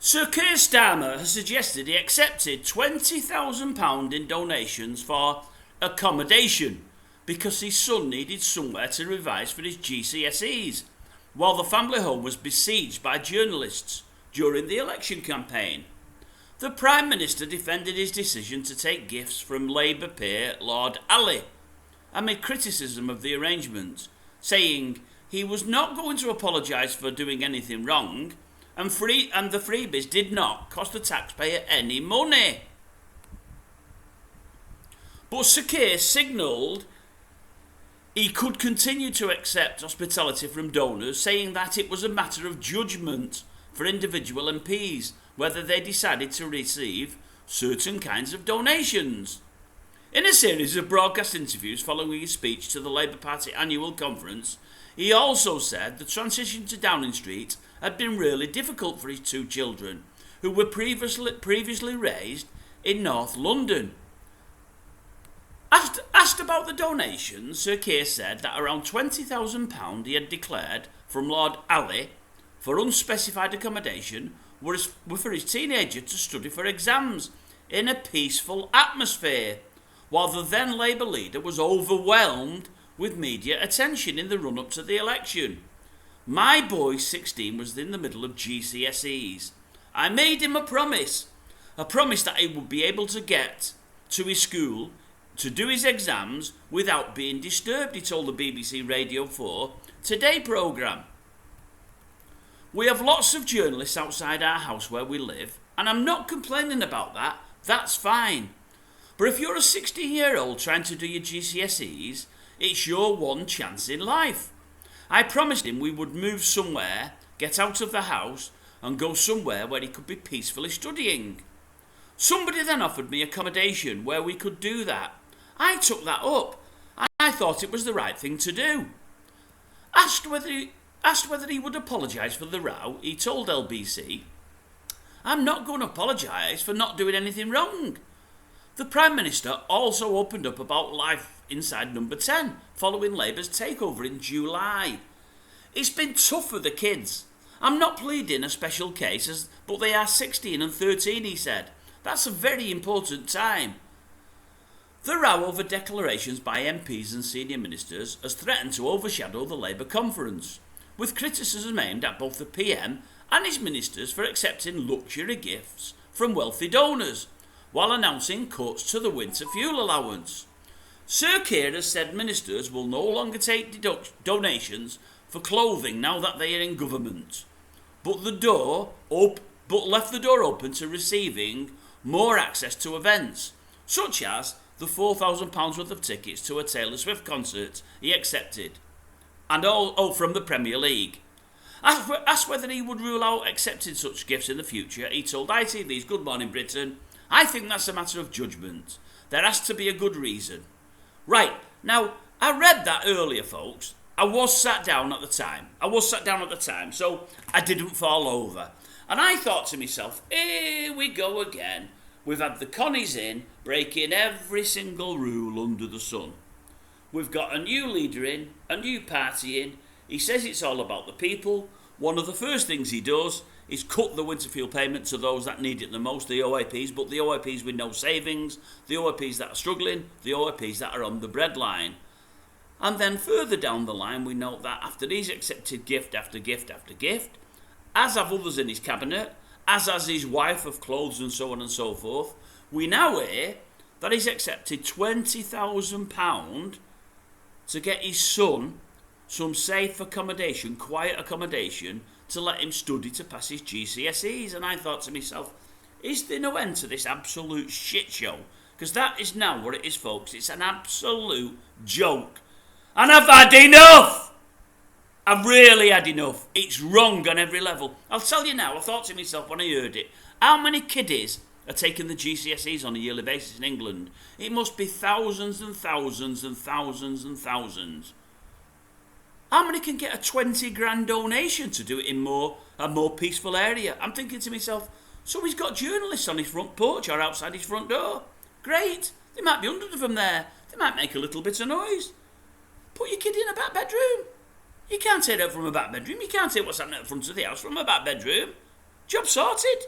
Sir Keir Starmer has suggested he accepted £20,000 in donations for accommodation because his son needed somewhere to revise for his GCSEs, while the family home was besieged by journalists during the election campaign. The Prime Minister defended his decision to take gifts from Labour peer Lord Ali amid criticism of the arrangement, saying he was not going to apologise for doing anything wrong, and the freebies did not cost the taxpayer any money. But Sir Keir signalled he could continue to accept hospitality from donors, saying that it was a matter of judgment for individual MPs whether they decided to receive certain kinds of donations. In a series of broadcast interviews following his speech to the Labour Party annual conference, he also said the transition to Downing Street had been really difficult for his two children, who were previously raised in North London. Asked about the donations, Sir Keir said that around £20,000 he had declared from Lord Ali for unspecified accommodation were for his teenager to study for exams in a peaceful atmosphere, while the then Labour leader was overwhelmed with media attention in the run-up to the election. My boy, 16, was in the middle of GCSEs. I made him a promise that he would be able to get to his school to do his exams without being disturbed, he told the BBC Radio 4 Today programme. We have lots of journalists outside our house where we live, and I'm not complaining about that, that's fine. But if you're a 16-year-old trying to do your GCSEs, it's your one chance in life. I promised him we would move somewhere, get out of the house, and go somewhere where he could be peacefully studying. Somebody then offered me accommodation where we could do that. I took that up. I thought it was the right thing to do. Asked whether he would apologise for the row, he told LBC, I'm not going to apologise for not doing anything wrong. The Prime Minister also opened up about life inside Number 10, following Labour's takeover in July. It's been tough for the kids. I'm not pleading a special case, but they are 16 and 13, he said. That's a very important time. The row over declarations by MPs and senior ministers has threatened to overshadow the Labour conference, with criticism aimed at both the PM and his ministers for accepting luxury gifts from wealthy donors, while announcing cuts to the winter fuel allowance. Sir Keir has said ministers will no longer take donations for clothing now that they are in government, but left the door open to receiving more access to events, such as the £4,000 worth of tickets to a Taylor Swift concert he accepted, and all from the Premier League. Asked whether he would rule out accepting such gifts in the future, he told ITV's Good Morning Britain, I think that's a matter of judgment. There has to be a good reason. Right, now, I read that earlier, folks. I was sat down at the time, so I didn't fall over. And I thought to myself, here we go again. We've had the Connies in, breaking every single rule under the sun. We've got a new leader in, a new party in. He says it's all about the people. One of the first things he does is cut the winter fuel payment to those that need it the most, the OAPs, but the OAPs with no savings, the OAPs that are struggling, the OAPs that are on the breadline. And then further down the line, we note that after he's accepted gift after gift after gift, as have others in his cabinet, as has his wife of clothes and so on and so forth, we now hear that he's accepted £20,000 to get his son some safe accommodation, quiet accommodation, to let him study to pass his GCSEs. And I thought to myself, is there no end to this absolute shit show? Because that is now what it is, folks. It's an absolute joke. And I've had enough! I've really had enough. It's wrong on every level. I'll tell you now, I thought to myself when I heard it, how many kiddies are taking the GCSEs on a yearly basis in England? It must be thousands and thousands and thousands and thousands. How many can get a 20 grand donation to do it in a more peaceful area? I'm thinking to myself, so he's got journalists on his front porch or outside his front door. Great. There might be hundreds of them there. They might make a little bit of noise. Put your kid in a back bedroom. You can't say that from a back bedroom. You can't say what's happening at the front of the house from a back bedroom. Job sorted.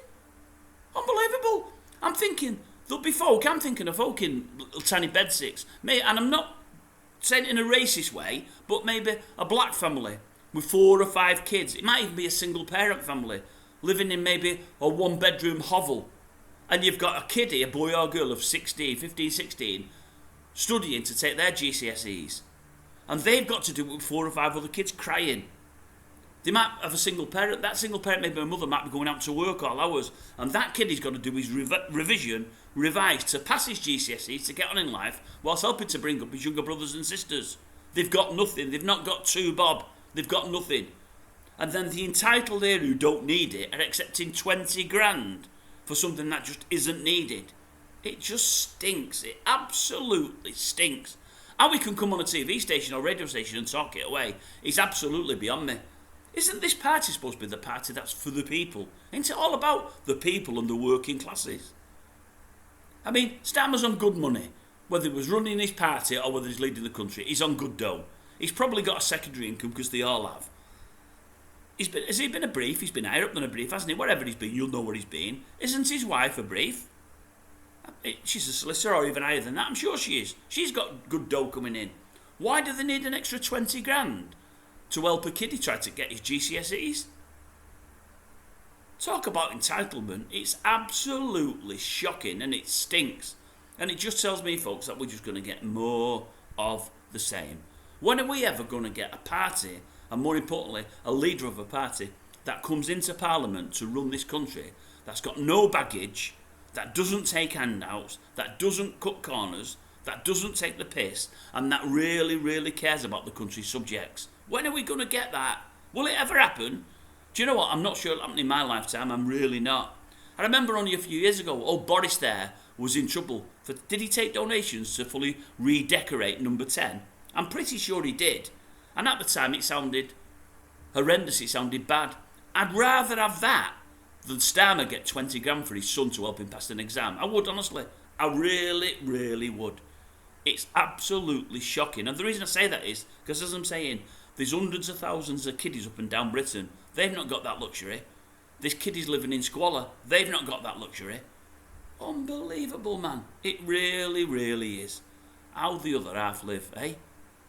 Unbelievable. I'm thinking there'll be folk. I'm thinking of folk in little tiny bedsits. And I'm not saying it in a racist way, but maybe a black family with 4 or 5 kids. It might even be a single parent family living in maybe a 1-bedroom hovel. And you've got a kiddie, a boy or girl of 15, 16, studying to take their GCSEs. And they've got to do it with 4 or 5 other kids crying. They might have a single parent. That single parent, maybe a mother, might be going out to work all hours. And that kiddie's got to do his revise to pass his GCSEs to get on in life, whilst helping to bring up his younger brothers and sisters. They've got nothing. They've not got 2 bob. They've got nothing. And then the entitled here who don't need it are accepting 20 grand for something that just isn't needed. It just stinks. It absolutely stinks. How we can come on a TV station or radio station and talk it away is absolutely beyond me. Isn't this party supposed to be the party that's for the people? Isn't it all about the people and the working classes? I mean, STARMER's on good money. Whether he was running his party or whether he's leading the country, he's on good dough. He's probably got a secondary income because they all have. Has he been a brief? He's been higher up than a brief, hasn't he? Wherever he's been, you'll know where he's been. Isn't his wife a brief? She's a solicitor or even higher than that. I'm sure she is. She's got good dough coming in. Why do they need an extra 20 grand? To help a kiddie try to get his GCSEs? Talk about entitlement. It's absolutely shocking and it stinks. And it just tells me, folks, that we're just going to get more of the same. When are we ever going to get a party, and more importantly, a leader of a party, that comes into Parliament to run this country, that's got no baggage, that doesn't take handouts, that doesn't cut corners, that doesn't take the piss, and that really, really cares about the country's subjects? When are we going to get that? Will it ever happen? Do you know what? I'm not sure it'll happen in my lifetime. I'm really not. I remember only a few years ago, old Boris there was in trouble. Did he take donations to fully redecorate number 10? I'm pretty sure he did. And at the time it sounded horrendous. It sounded bad. I'd rather have that than STARMER get 20 grand for his son to help him pass an exam. I would, honestly. I really, really would. It's absolutely shocking. And the reason I say that is because, as I'm saying, there's hundreds of thousands of kiddies up and down Britain. They've not got that luxury. There's kiddies living in squalor. They've not got that luxury. Unbelievable, man. It really, really is. How the other half live, eh?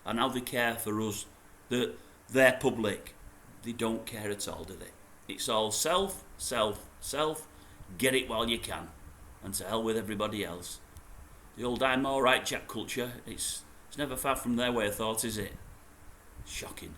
And how they care for us. Their public. They don't care at all, do they? It's all self, self, self. Get it while you can. And to hell with everybody else. The old I'm alright Jack culture, it's never far from their way of thought, is it? Shocking.